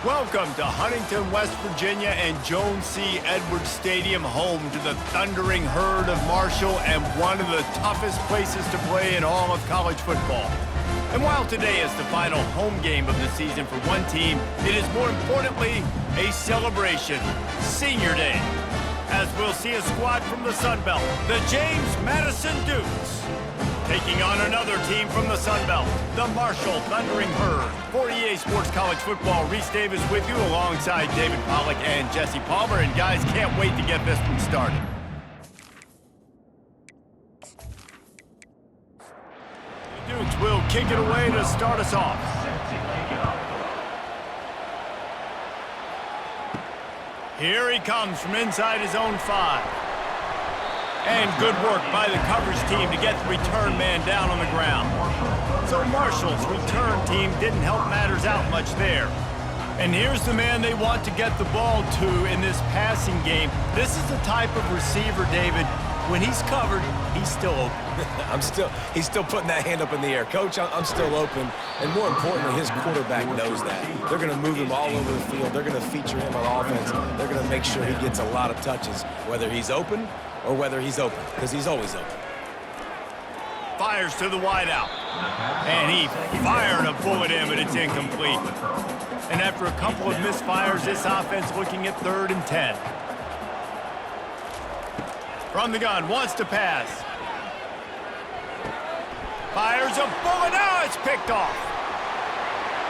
Welcome to Huntington, West Virginia and Jones C. Edwards Stadium, home to the thundering herd of Marshall and one of the toughest places to play in all of college football. And while today is the final home game of the season for one team, it is more importantly a celebration, Senior Day, as we'll see a squad from the Sun Belt, the James Madison Dukes, taking on another team from the Sun Belt, the Marshall Thundering Herd. For EA Sports College Football, Reese Davis with you alongside David Pollack and Jesse Palmer. And guys, can't wait to get this one started. The Dukes will kick it away to start us off. Here he comes from inside his own 5. And good work by the coverage team to get the return man down on the ground. So Marshall's return team didn't help matters out much there. And here's the man they want to get the ball to in this passing game. This is the type of receiver, David, when he's covered, he's still open. He's still putting that hand up in the air. Coach, I'm still open. And more importantly, his quarterback knows that. They're going to move him all over the field. They're going to feature him on offense. They're going to make sure he gets a lot of touches, whether he's open or whether he's open, because he's always open. Fires to the wideout. And he fired a bullet in, but it's incomplete. And after a couple of misfires, this offense looking at 3rd and 10. From the gun, wants to pass. Fires a bullet, now it's picked off.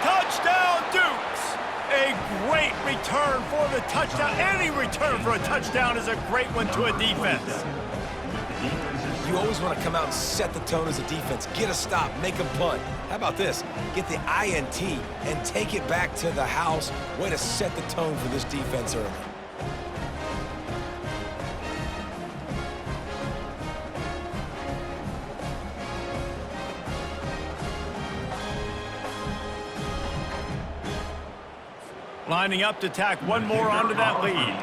Touchdown, Dukes! A great return for the touchdown. Any return for a touchdown is a great one to a defense. You always want to come out and set the tone as a defense. Get a stop, make them punt. How about this? Get the INT and take it back to the house. Way to set the tone for this defense early. Lining up to tack one more onto that lead.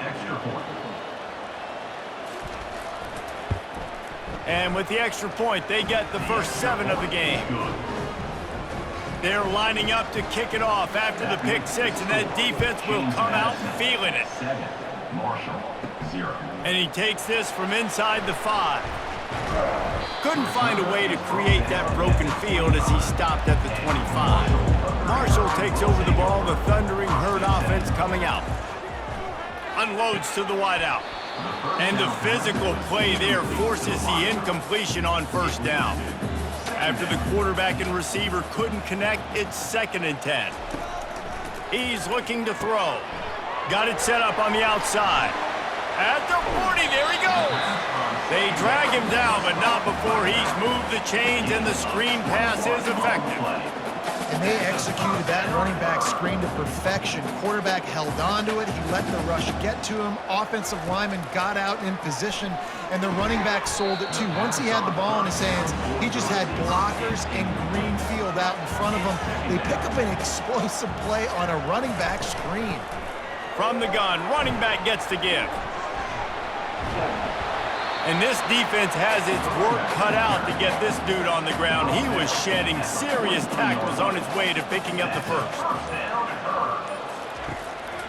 And with the extra point, they get the first 7 of the game. They're lining up to kick it off after the pick 6, and that defense will come out feeling it. And he takes this from inside the 5. Couldn't find a way to create that broken field as he stopped at the 25. Marshall takes over the ball, the Thundering Herd offense coming out. Unloads to the wideout. And the physical play there forces the incompletion on first down. After the quarterback and receiver couldn't connect, it's 2nd and 10. He's looking to throw. Got it set up on the outside. At the 40, there he goes. They drag him down, but not before he's moved the chains, and the screen pass is effective. And they executed that running back screen to perfection. Quarterback held on to it. He let the rush get to him. Offensive lineman got out in position, and the running back sold it too. Once he had the ball in his hands, he just had blockers and green field out in front of him. They pick up an explosive play on a running back screen. From the gun, running back gets to give. And this defense has its work cut out to get this dude on the ground. He was shedding serious tackles on his way to picking up the first.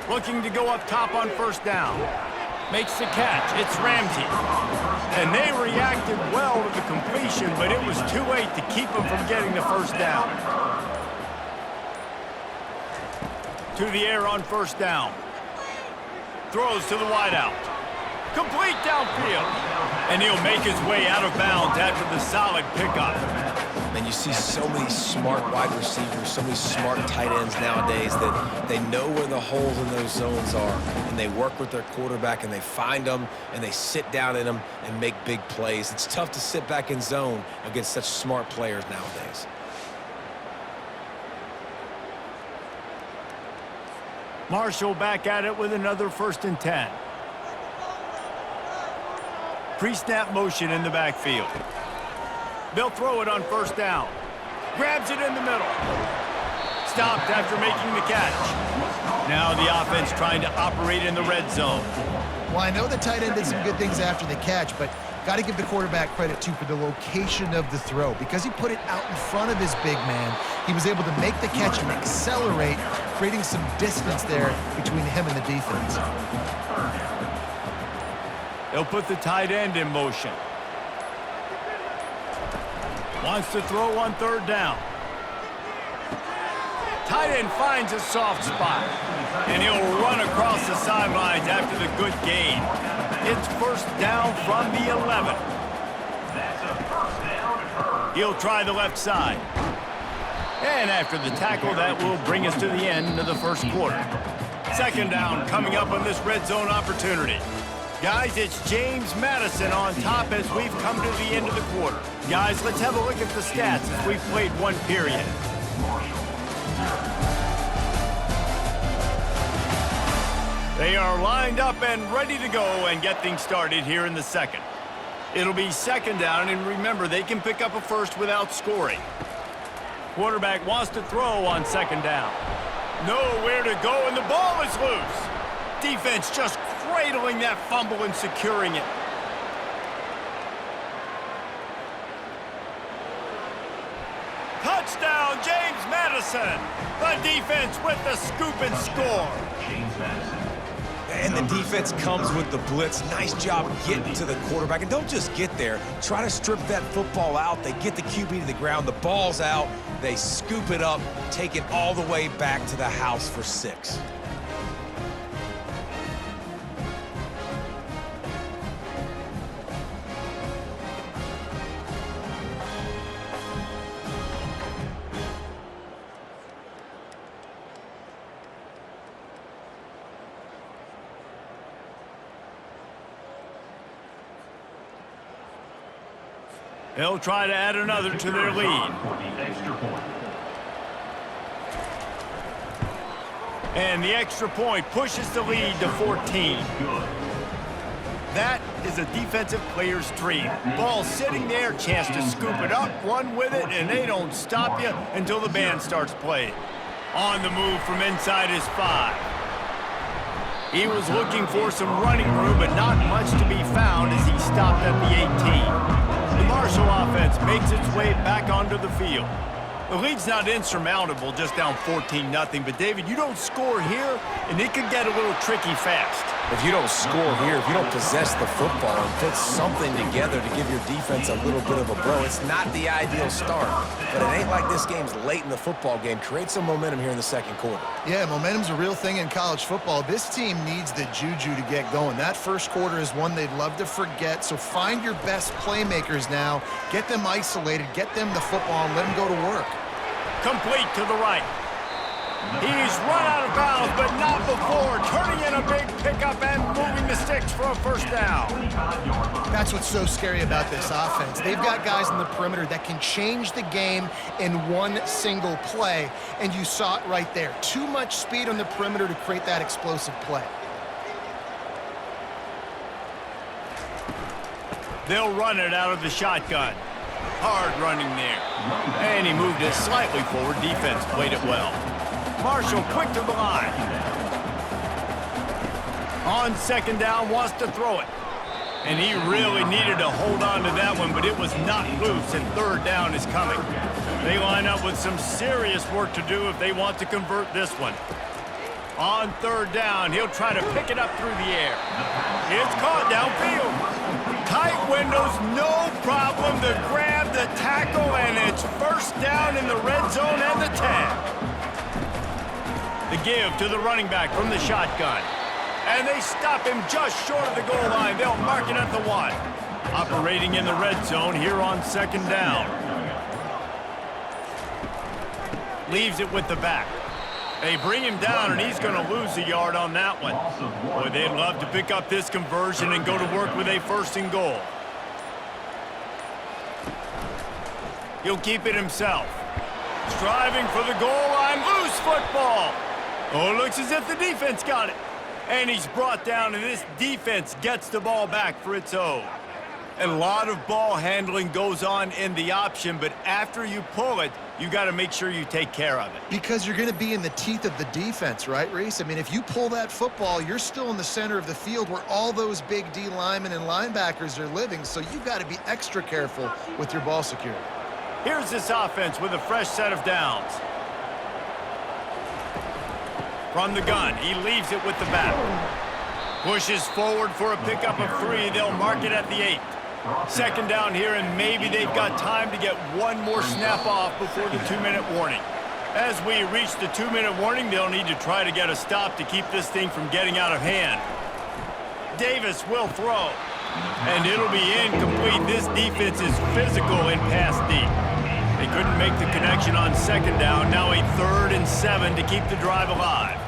Looking to go up top on first down. Makes the catch. It's Ramsey. And they reacted well to the completion, but it was too late to keep him from getting the first down. To the air on first down. Throws to the wideout. Complete downfield. And he'll make his way out of bounds after the solid pickup. And you see so many smart wide receivers, so many smart tight ends nowadays that they know where the holes in those zones are, and they work with their quarterback, and they find them, and they sit down in them and make big plays. It's tough to sit back in zone against such smart players nowadays. Marshall back at it with another 1st and 10. Pre-snap motion in the backfield. They'll throw it on first down. Grabs it in the middle. Stopped after making the catch. Now the offense trying to operate in the red zone. Well, I know the tight end did some good things after the catch, but Got to give the quarterback credit, too, for the location of the throw. Because he put it out in front of his big man, he was able to make the catch and accelerate, creating some distance there between him and the defense. They'll put the tight end in motion. Wants to throw on third down. Tight end finds a soft spot, and he'll run across the sidelines after the good gain. It's first down from the 11. He'll try the left side. And after the tackle, that will bring us to the end of the first quarter. Second down coming up on this red zone opportunity. Guys, it's James Madison on top as we've come to the end of the quarter. Guys, let's have a look at the stats as we've played one period. They are lined up and ready to go and get things started here in the second. It'll be second down, and remember, they can pick up a first without scoring. Quarterback wants to throw on second down. Nowhere to go, and the ball is loose. Defense just cradling that fumble and securing it. Touchdown, James Madison. The defense with the scoop and score. James Madison. And the defense comes with the blitz. Nice job getting to the quarterback. And don't just get there. Try to strip that football out. They get the QB to the ground. The ball's out. They scoop it up, take it all the way back to the house for 6. They'll try to add another to their lead. And the extra point pushes the lead to 14. That is a defensive player's dream. Ball sitting there, chance to scoop it up, run with it, and they don't stop you until the band starts playing. On the move from inside his 5. He was looking for some running room, but not much to be found as he stopped at the 18. The Marshall offense makes its way back onto the field. The lead's not insurmountable, just down 14-0. But, David, you don't score here, and it could get a little tricky fast. If you don't score here, if you don't possess the football and put something together to give your defense a little bit of a blow, it's not the ideal start. But it ain't like this game's late in the football game. Create some momentum here in the second quarter. Yeah, momentum's a real thing in college football. This team needs the juju to get going. That first quarter is one they'd love to forget. So find your best playmakers now. Get them isolated. Get them the football and let them go to work. Complete to the right. He's run out of bounds, but not before. Turning in a big pickup and moving the sticks for a first down. That's what's so scary about this offense. They've got guys in the perimeter that can change the game in one single play, and you saw it right there. Too much speed on the perimeter to create that explosive play. They'll run it out of the shotgun. Hard running there. And he moved it slightly forward. Defense played it well. Marshall quick to the line. On second down, wants to throw it. And he really needed to hold on to that one, but it was not loose, and third down is coming. They line up with some serious work to do if they want to convert this one. On third down, he'll try to pick it up through the air. It's caught downfield. Tight windows, no problem to grab the tackle, and it's first down in the red zone and the 10. The give to the running back from the shotgun. And they stop him just short of the goal line. They'll mark it at the 1. Operating in the red zone here on second down. Leaves it with the back. They bring him down, and he's going to lose a yard on that one. Boy, they'd love to pick up this conversion and go to work with a first and goal. He'll keep it himself. Striving for the goal line. Loose football. Oh, it looks as if the defense got it. And he's brought down, and this defense gets the ball back for its own. A lot of ball handling goes on in the option, but after you pull it, You got to make sure you take care of it. Because you're going to be in the teeth of the defense, right, Reese? I mean, if you pull that football, you're still in the center of the field where all those big D linemen and linebackers are living, so you've got to be extra careful with your ball security. Here's this offense with a fresh set of downs. From the gun, he leaves it with the back. Pushes forward for a pickup of 3. They'll mark it at the 8. Second down here, and maybe they've got time to get one more snap off before the 2-minute warning. As we reach the 2-minute warning, they'll need to try to get a stop to keep this thing from getting out of hand. Davis will throw, and it'll be incomplete. This defense is physical in pass deep. They couldn't make the connection on second down. Now a 3rd and 7 to keep the drive alive.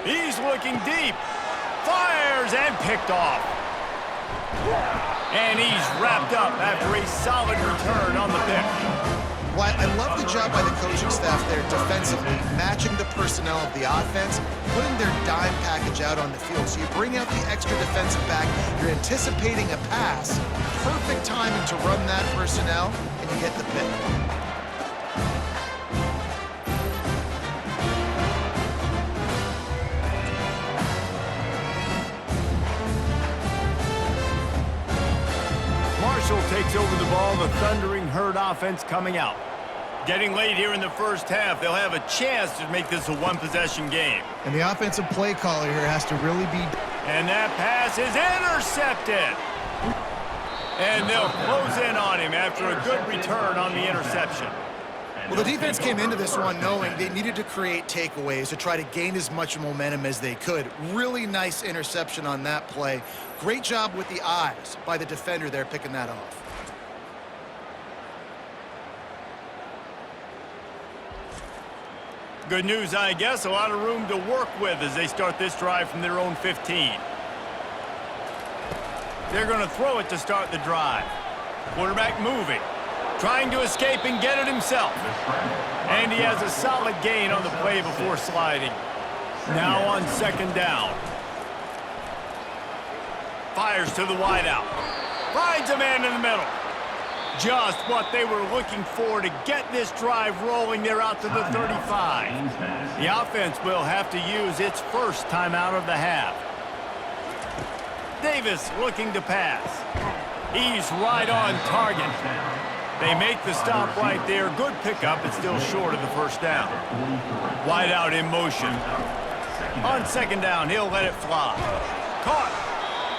He's looking deep. Fires and picked off. And he's wrapped up after a solid return on the pick. Well, I love the job by the coaching staff there defensively, matching the personnel of the offense, putting their dime package out on the field. So you bring out the extra defensive back, you're anticipating a pass, perfect timing to run that personnel, and you get the pick. Marshall takes over the ball, the Thundering Herd offense coming out. Getting late here in the first half, they'll have a chance to make this a one-possession game. And the offensive play caller here has to really be... And that pass is intercepted. And they'll close in on him after a good return on the interception. Well, the defense came into this one knowing they needed to create takeaways to try to gain as much momentum as they could. Really nice interception on that play. Great job with the eyes by the defender there picking that off. Good news, I guess. A lot of room to work with as they start this drive from their own 15. They're going to throw it to start the drive. Quarterback moving. Trying to escape and get it himself. And he has a solid gain on the play before sliding. Now on second down. Fires to the wideout. Finds a man in the middle. Just what they were looking for to get this drive rolling. They're out to the 35. The offense will have to use its first timeout of the half. Davis looking to pass. He's right on target. They make the stop right there. Good pickup. It's still short of the first down. Wide out in motion. On second down, he'll let it fly. Caught.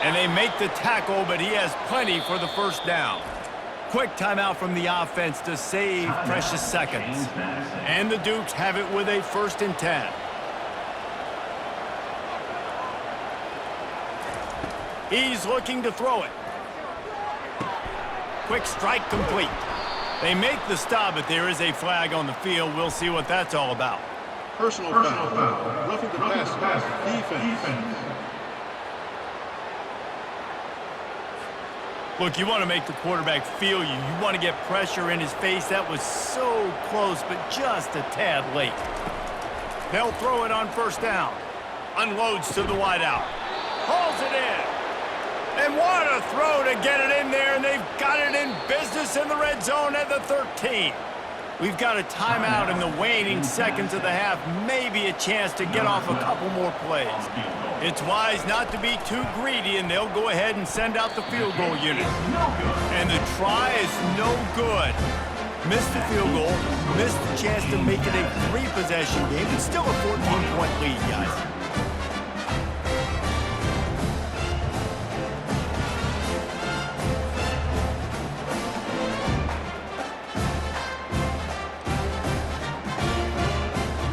And they make the tackle, but he has plenty for the first down. Quick timeout from the offense to save precious seconds. And the Dukes have it with a 1st and 10. He's looking to throw it. Quick strike complete. They make the stop, but there is a flag on the field. We'll see what that's all about. Personal foul. Roughing the pass. Defense. Look, you want to make the quarterback feel you. You want to get pressure in his face. That was so close, but just a tad late. They'll throw it on first down. Unloads to the wideout. Hauls it in. And what a throw to get it in there, and they've got it in business in the red zone at the 13. We've got a timeout in the waning seconds of the half, maybe a chance to get off a couple more plays. It's wise not to be too greedy, and they'll go ahead and send out the field goal unit. And the try is no good. Missed the field goal, missed the chance to make it a 3-possession game. It's still a 14-point lead, guys.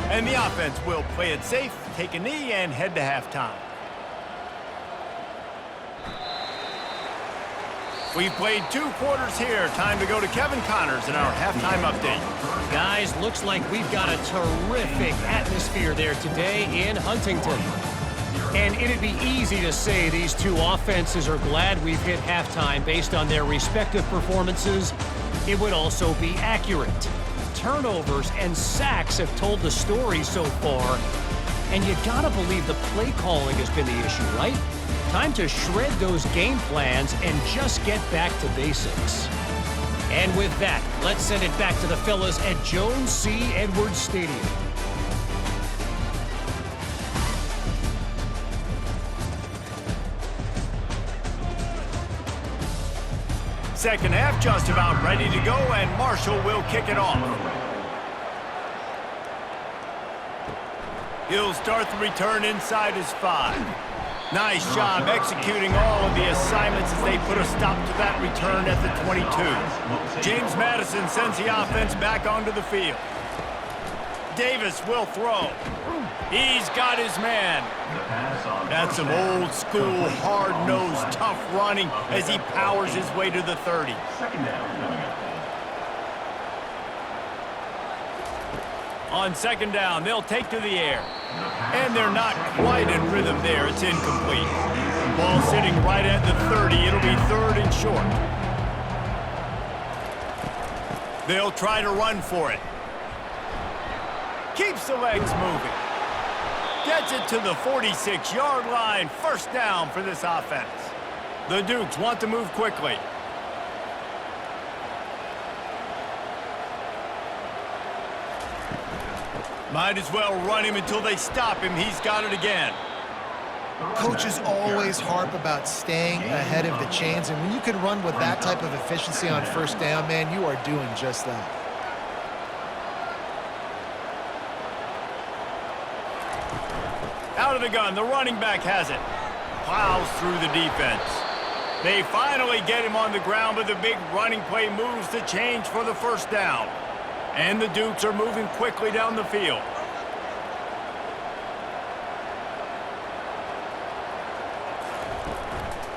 And the offense will play it safe, take a knee, and head to halftime. We've played 2 quarters here. Time to go to Kevin Connors in our halftime update. Guys, looks like we've got a terrific atmosphere there today in Huntington. And it'd be easy to say these 2 offenses are glad we've hit halftime based on their respective performances. It would also be accurate. Turnovers and sacks have told the story so far. And you gotta believe the play calling has been the issue, right? Time to shred those game plans and just get back to basics. And with that, let's send it back to the fellas at Jones C. Edwards Stadium. Second half just about ready to go, and Marshall will kick it off. He'll start the return inside his 5. Nice job executing all of the assignments as they put a stop to that return at the 22. James Madison sends the offense back onto the field. Davis will throw. He's got his man. That's some old school, hard-nosed, tough running as he powers his way to the 30. On second down, they'll take to the air. And they're not quite in rhythm there. It's incomplete. Ball sitting right at the 30. It'll be third and short. They'll try to run for it. Keeps the legs moving. Gets it to the 46-yard line. First down for this offense. The Dukes want to move quickly. Might as well run him until they stop him. He's got it again. Coaches always harp about staying ahead of the chains, and when you can run with that type of efficiency on first down, man, you are doing just that. Out of the gun, the running back has it. Plows through the defense. They finally get him on the ground, but the big running play moves the change for the first down. And the Dukes are moving quickly down the field.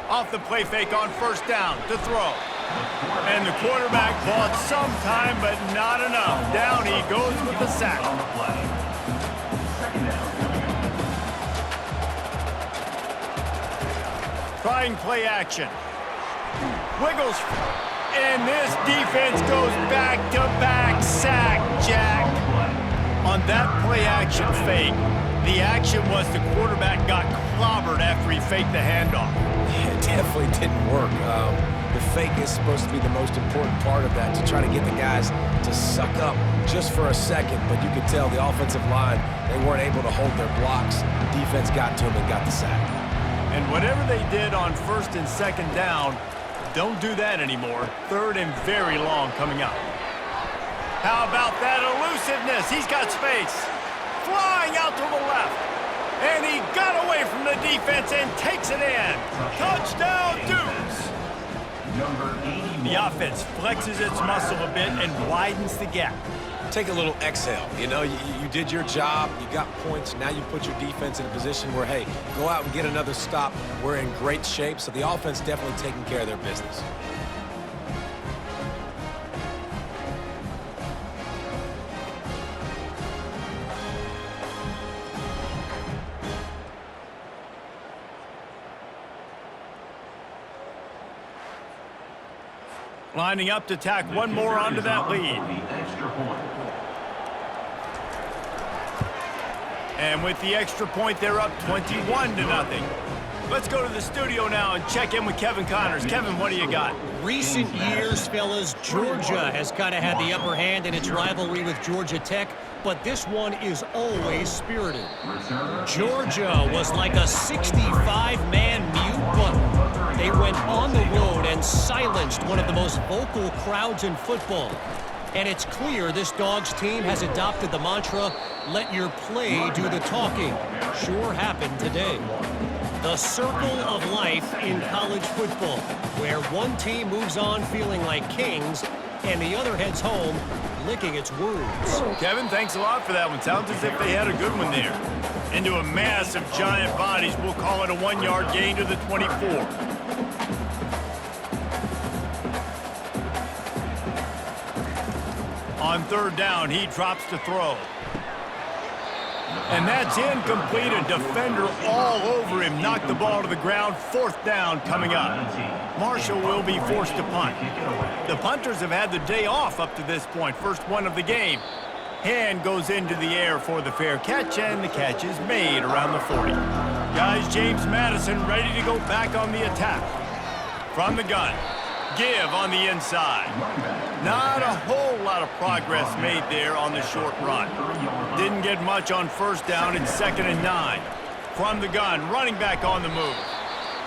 Off the play fake on first down to throw. And the quarterback bought some time, but not enough. Down he goes with the sack. Trying play action. Wiggles. And this defense goes back-to-back sack, Jack. On that play action fake, the action was the quarterback got clobbered after he faked the handoff. It definitely didn't work. The fake is supposed to be the most important part of that, to try to get the guys to suck up just for a second. But you could tell the offensive line, they weren't able to hold their blocks. Defense got to them and got the sack. And whatever they did on first and second down, don't do that anymore. Third and very long coming up. How about that elusiveness? He's got space. Flying out to the left. And he got away from the defense and takes it in. Touchdown, Dukes. The offense flexes its muscle a bit and widens the gap. Take a little exhale. You know, you did your job. You got points. Now you put your defense in a position where, hey, go out and get another stop. We're in great shape, so the offense definitely taking care of their business. Lining up to tack one more onto that lead. And with the extra point, they're up 21-0. Let's go to the studio now and check in with Kevin Connors. Kevin, what do you got? Recent years, fellas, Georgia has kind of had the upper hand in its rivalry with Georgia Tech, but this one is always spirited. Georgia was like a 65-man mute, but they went on the road and silenced one of the most vocal crowds in football. And it's clear this Dogs team has adopted the mantra, let your play do the talking. Sure happened today. The circle of life in college football, where one team moves on feeling like kings and the other heads home licking its wounds. Kevin, thanks a lot for that one. Sounds as if they had a good one there. Into a mass of giant bodies, we'll call it a 1-yard gain to the 24. On third down, he drops to throw. And that's incomplete. A defender all over him. Knocked the ball to the ground. Fourth down coming up. Marshall will be forced to punt. The punters have had the day off up to this point. First one of the game. Hand goes into the air for the fair catch, and the catch is made around the 40. Guys, James Madison ready to go back on the attack. From the gun. give on the inside. Not a whole lot of progress made there on the short run. Didn't get much on first down in 2nd and 9. From the gun, running back on the move.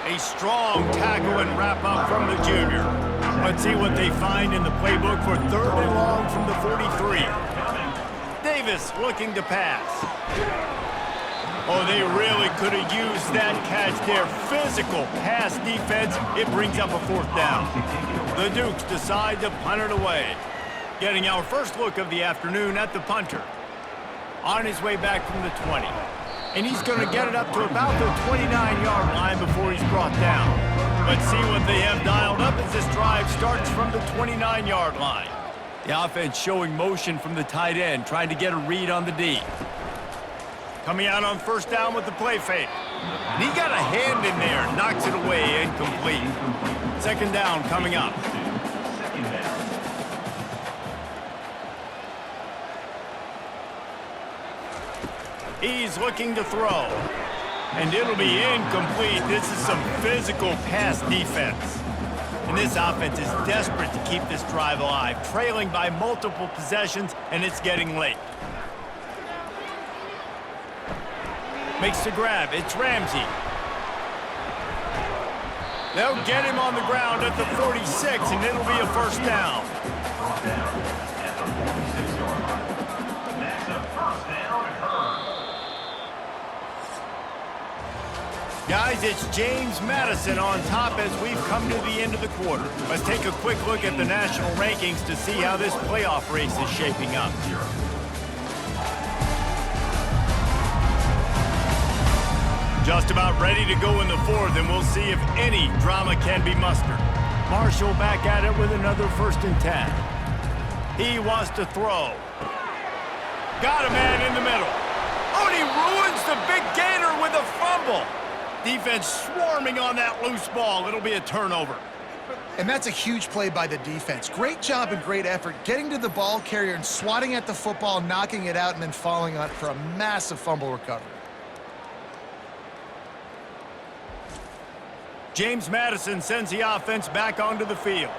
A strong tackle and wrap up from the junior. Let's see what they find in the playbook for 3rd and long from the 43. Davis looking to pass. Oh, they really could have used that catch there. Physical pass defense. It brings up a 4th down. The Dukes decide to punt it away. Getting our first look of the afternoon at the punter. On his way back from the 20. And he's going to get it up to about the 29-yard line before he's brought down. Let's see what they have dialed up as this drive starts from the 29-yard line. The offense showing motion from the tight end, trying to get a read on the D. Coming out on 1st down with the play fake. And he got a hand in there, knocks it away, incomplete. 2nd down coming up. He's looking to throw. And it'll be incomplete. This is some physical pass defense. And this offense is desperate to keep this drive alive, trailing by multiple possessions, and it's getting late. Makes the grab. It's Ramsey. They'll get him on the ground at the 46, and it'll be a 1st down. Guys, it's James Madison on top as we've come to the end of the quarter. Let's take a quick look at the national rankings to see how this playoff race is shaping up. Just about ready to go in the 4th, and we'll see if any drama can be mustered. Marshall back at it with another 1st and 10. He wants to throw. Got a man in the middle. Oh, and he ruins the big gainer with a fumble. Defense swarming on that loose ball. It'll be a turnover. And that's a huge play by the defense. Great job and great effort getting to the ball carrier and swatting at the football, knocking it out, and then falling on it for a massive fumble recovery. James Madison sends the offense back onto the field.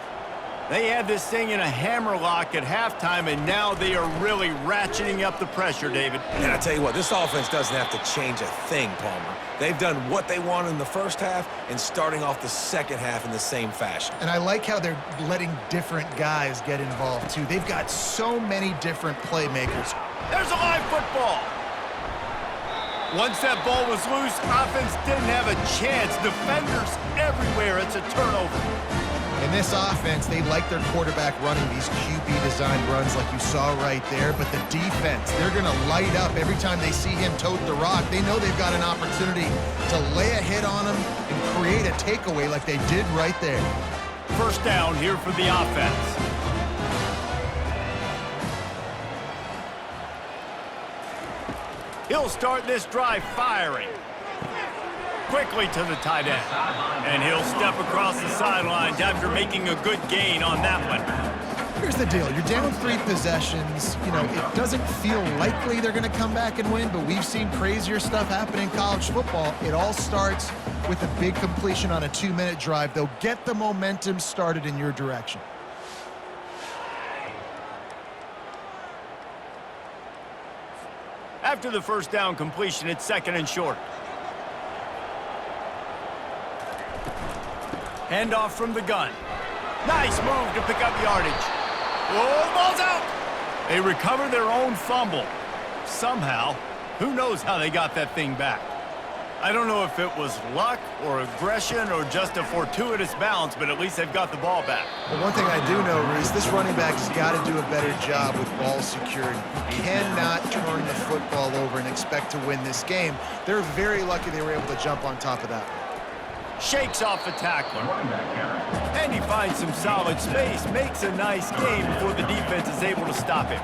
They had this thing in a hammerlock at halftime, and now they are really ratcheting up the pressure, David. And I tell you what, this offense doesn't have to change a thing, Palmer. They've done what they wanted in the 1st half and starting off the 2nd half in the same fashion. And I like how they're letting different guys get involved, too. They've got so many different playmakers. There's a live football. Once that ball was loose, offense didn't have a chance. Defenders everywhere. It's a turnover. In this offense, they like their quarterback running these QB-designed runs like you saw right there, but the defense, they're going to light up every time they see him tote the rock. They know they've got an opportunity to lay a hit on him and create a takeaway like they did right there. 1st down here for the offense. He'll start this drive firing. Quickly to the tight end. And he'll step across the sidelines after making a good gain on that one. Here's the deal. You're down 3 possessions. You know, it doesn't feel likely they're going to come back and win, but we've seen crazier stuff happen in college football. It all starts with a big completion on a 2-minute drive. They'll get the momentum started in your direction. After the 1st down completion, it's 2nd and short. Handoff from the gun. Nice move to pick up yardage. Oh, ball's out! They recover their own fumble. Somehow, who knows how they got that thing back. I don't know if it was luck or aggression or just a fortuitous bounce, but at least they've got the ball back. Well, one thing I do know, Reese, this running back has got to do a better job with ball security. You cannot turn the football over and expect to win this game. They're very lucky they were able to jump on top of that. Shakes off the tackler. And he finds some solid space, makes a nice game before the defense is able to stop him.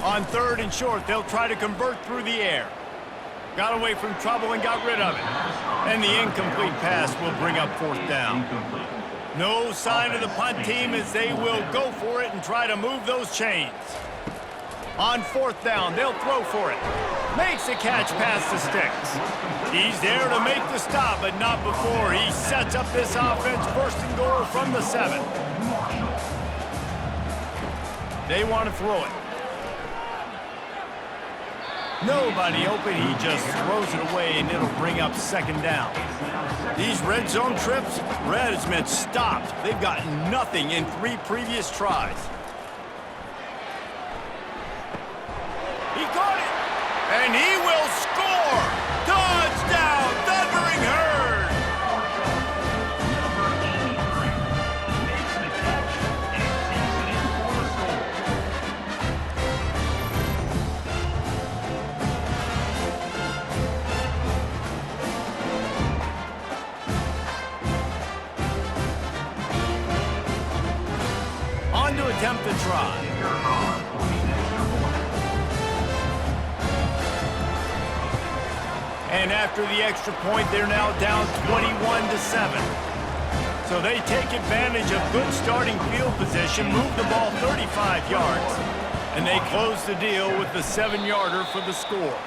On 3rd and short, they'll try to convert through the air. Got away from trouble and got rid of it. And the incomplete pass will bring up 4th down. No sign of the punt team as they will go for it and try to move those chains. On fourth down, they'll throw for it. Makes the catch past the sticks. He's there to make the stop, but not before he sets up this offense first and goal from the 7. They want to throw it. Nobody open, he just throws it away, and it'll bring up second down. These red zone trips, red has meant stopped. They've got nothing in 3 previous tries. He got it, and he will score! Touchdown, Thundering Herd! On to attempt the try. And after the extra point, they're now down 21-7. So they take advantage of good starting field position, move the ball 35 yards, and they close the deal with the 7-yarder for the score.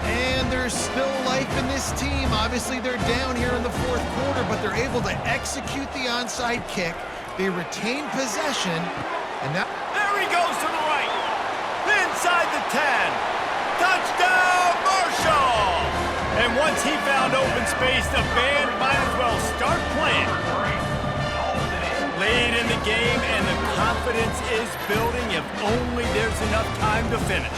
And there's still life in this team. Obviously, they're down here in the fourth quarter, but they're able to execute the onside kick. They retain possession, and now... There he goes to the right. Inside the 10. Touchdown, Marshall! And once he found open space, the band might as well start playing. Late in the game, and the confidence is building if only there's enough time to finish.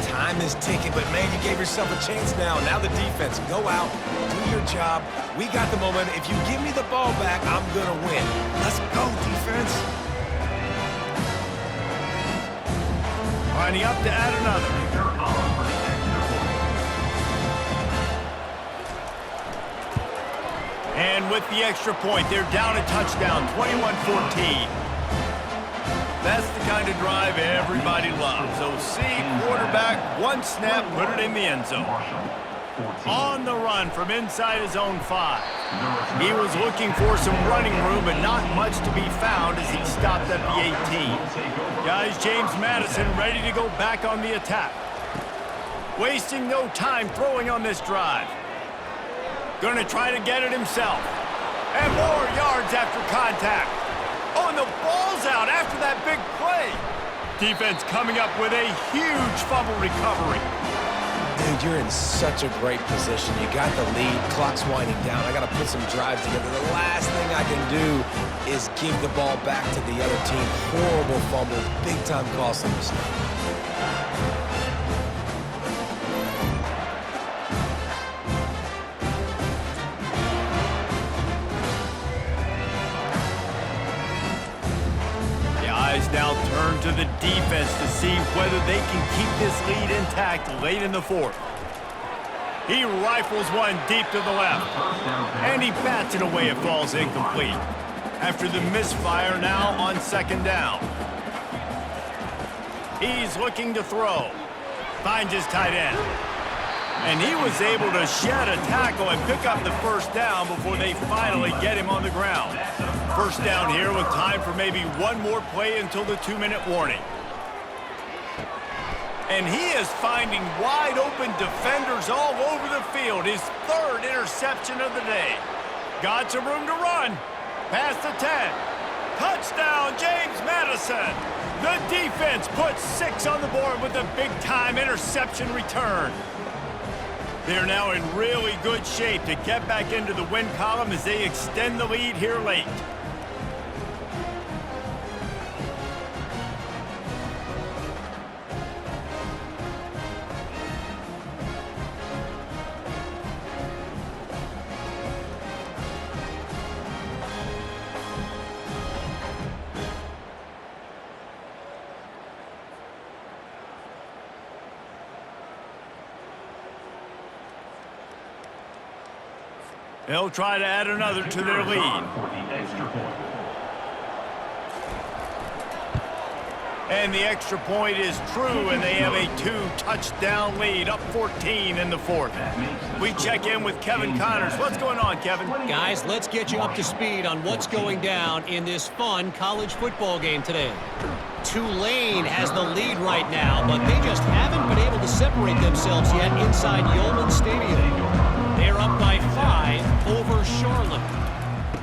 Time is ticking, but man, you gave yourself a chance now. Now the defense, go out, do your job. We got the moment. If you give me the ball back, I'm gonna win. Let's go, defense. Lining up to add another. And with the extra point, they're down a touchdown, 21-14. That's the kind of drive everybody loves. OC, quarterback, one snap, put it in the end zone. On the run from inside his own 5. He was looking for some running room, but not much to be found as he stopped at the 18. Guys, James Madison ready to go back on the attack. Wasting no time throwing on this drive. Gonna try to get it himself. And more yards after contact. Oh, and the ball's out after that big play. Defense coming up with a huge fumble recovery. Dude, you're in such a great position. You got the lead, clock's winding down. I gotta put some drives together. The last thing I can do is give the ball back to the other team. Horrible fumble, big time costly mistake. Now turn to the defense to see whether they can keep this lead intact late in the fourth. He rifles one deep to the left, and he bats it away. It falls incomplete. After the misfire now on second down. He's looking to throw. Finds his tight end. And he was able to shed a tackle and pick up the first down before they finally get him on the ground. First down here with time for maybe one more play until the 2-minute warning. And he is finding wide open defenders all over the field. His 3rd interception of the day. Got some room to run. Past the 10. Touchdown, James Madison. The defense puts 6 on the board with a big-time interception return. They're now in really good shape to get back into the win column as they extend the lead here late. They'll try to add another to their lead. And the extra point is true, and they have a 2-touchdown lead, up 14 in the fourth. We check in with Kevin Connors. What's going on, Kevin? Guys, let's get you up to speed on what's going down in this fun college football game today. Tulane has the lead right now, but they just haven't been able to separate themselves yet inside Yulman Stadium. They're up by 5 over Charlotte.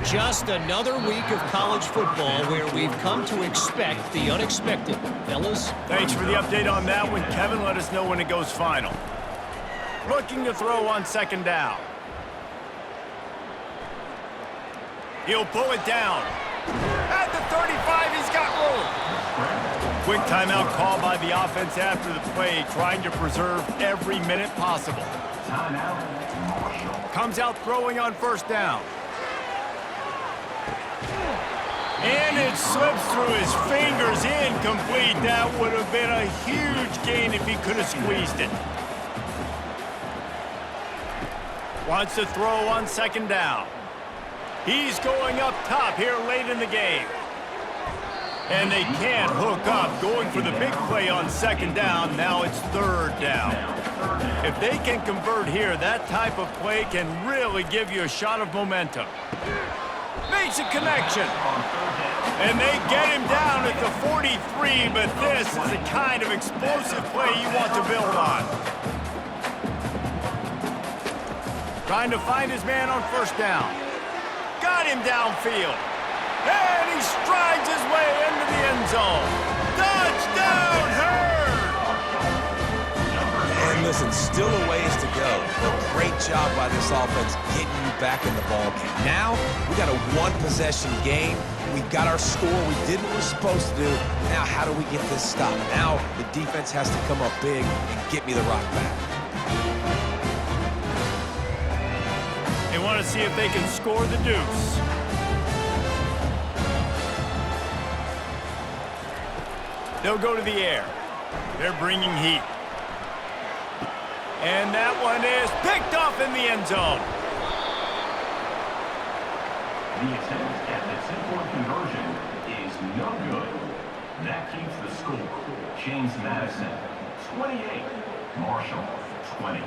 Just another week of college football where we've come to expect the unexpected. Fellas? Thanks for the update on that one, Kevin. Let us know when it goes final. Looking to throw on second down. He'll pull it down. At the 35, he's got room. Quick timeout call by the offense after the play, trying to preserve every minute possible. Comes out throwing on first down. And it slips through his fingers, incomplete. That would have been a huge gain if he could have squeezed it. Wants to throw on second down. He's going up top here late in the game. And they can't hook up, going for the big play on second down. Now it's third down. If they can convert here, that type of play can really give you a shot of momentum. Makes a connection. And they get him down at the 43, but this is the kind of explosive play you want to build on. Trying to find his man on first down. Got him downfield. And he strides his way into the end zone. Touchdown, Herd! And listen, still a ways to go, but great job by this offense getting you back in the ballgame. Now, we got a one-possession game. We got our score. We did what we're supposed to do. Now, how do we get this stopped? Now, the defense has to come up big and get me the rock back. They want to see if they can score the deuce. They'll go to the air. They're bringing heat. And that one is picked off in the end zone. The attempt at the two-point conversion is no good. That keeps the score. James Madison, 28. Marshall, 20.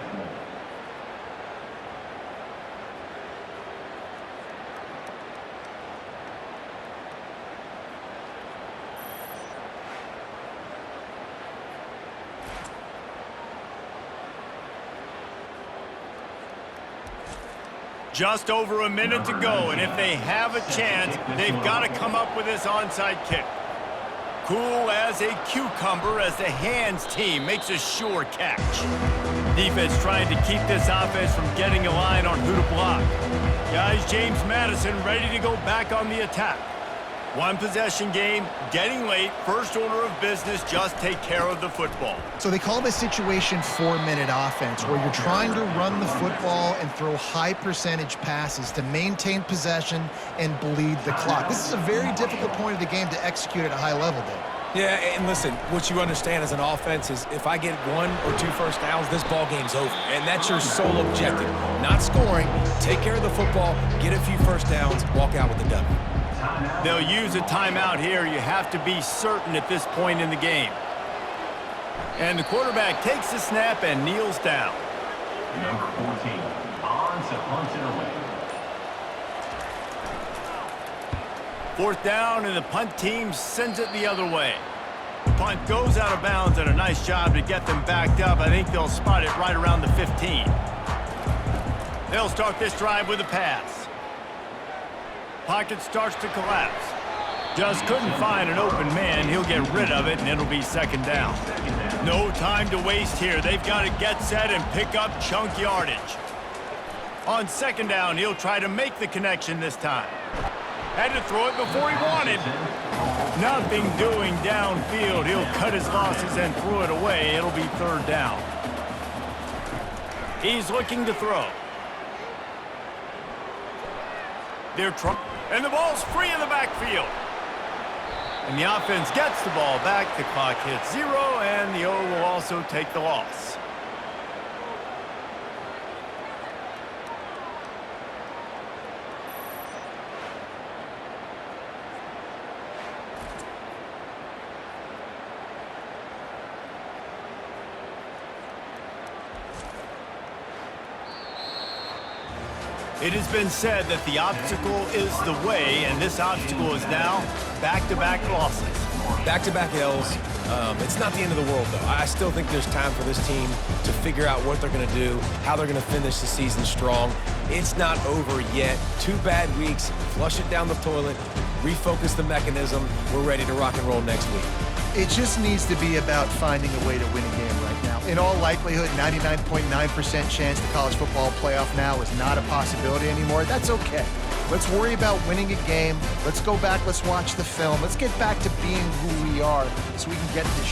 Just over a minute to go, and if they have a chance, they've got to come up with this onside kick. Cool as a cucumber as the hands team makes a sure catch. Defense trying to keep this offense from getting a line on who to block. Guys, James Madison ready to go back on the attack. One possession game, getting late, first order of business, just take care of the football. So they call this situation 4-minute offense, where you're trying to run the football and throw high percentage passes to maintain possession and bleed the clock. This is a very difficult point of the game to execute at a high level, Dave. Yeah, and listen, what you understand as an offense is if I get 1 or 2 first downs, this ball game's over. And that's your sole objective. Not scoring, take care of the football, get a few first downs, walk out with the W. They'll use a timeout here. You have to be certain at this point in the game. And the quarterback takes the snap and kneels down. Number 14, on to punt it away. Fourth down, and the punt team sends it the other way. The punt goes out of bounds, and a nice job to get them backed up. I think they'll spot it right around the 15. They'll start this drive with a pass. Pocket starts to collapse. Just couldn't find an open man. He'll get rid of it, and it'll be second down. No time to waste here. They've got to get set and pick up chunk yardage. On second down, he'll try to make the connection this time. Had to throw it before he wanted. Nothing doing downfield. He'll cut his losses and throw it away. It'll be third down. He's looking to throw. They're trying. And the ball's free in the backfield. And the offense gets the ball back. The clock hits 0, and the O will also take the loss. It has been said that the obstacle is the way, and this obstacle is now back-to-back losses. Back-to-back L's. It's not the end of the world, though. I still think there's time for this team to figure out what they're going to do, how they're going to finish the season strong. It's not over yet. 2 bad weeks. Flush it down the toilet. Refocus the mechanism. We're ready to rock and roll next week. It just needs to be about finding a way to win a game right now. In all likelihood, 99.9% chance the college football playoff now is not a possibility anymore. That's okay. Let's worry about winning a game. Let's go back. Let's watch the film. Let's get back to being who we are so we can get this